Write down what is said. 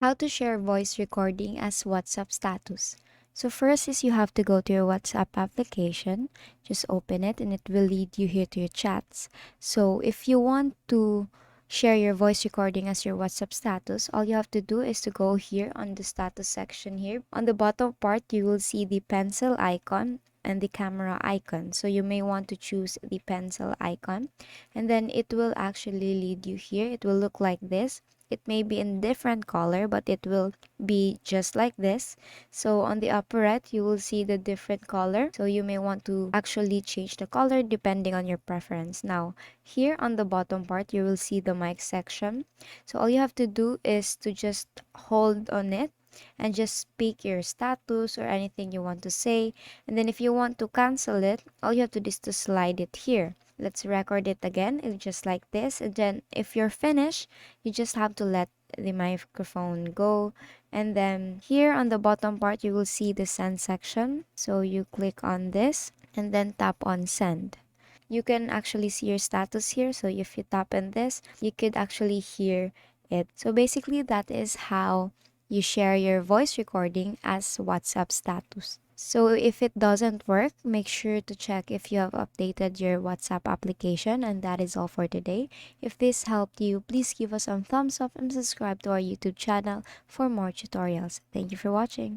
How to share voice recording as WhatsApp status. So first is you have to go to your WhatsApp application. Just open it and it will lead you here to your chats. So if you want to share your voice recording as your WhatsApp status, all you have to do is to go here on the status section here. On the bottom part, you will see the pencil icon and the camera icon. So you may want to choose the pencil icon, and then it will actually lead you here. It will look like this. It may be in different color, but it will be just like this. So on the upper right, you will see the different color. So you may want to actually change the color depending on your preference. Now, here on the bottom part, you will see the mic section. So all you have to do is to just hold on it and just speak your status or anything you want to say. And then if you want to cancel it, all you have to do is to slide it here. Let's record it again. It's just like this. And then if you're finished, you just have to let the microphone go. And then here on the bottom part, you will see the send section. So you click on this and then tap on send. You can actually see your status here. So if you tap on this, you could actually hear it. So basically, that is how you share your voice recording as WhatsApp status. So if it doesn't work, make sure to check if you have updated your WhatsApp application. And that is all for today. If this helped you, please give us some thumbs up and subscribe to our YouTube channel for more tutorials. Thank you for watching.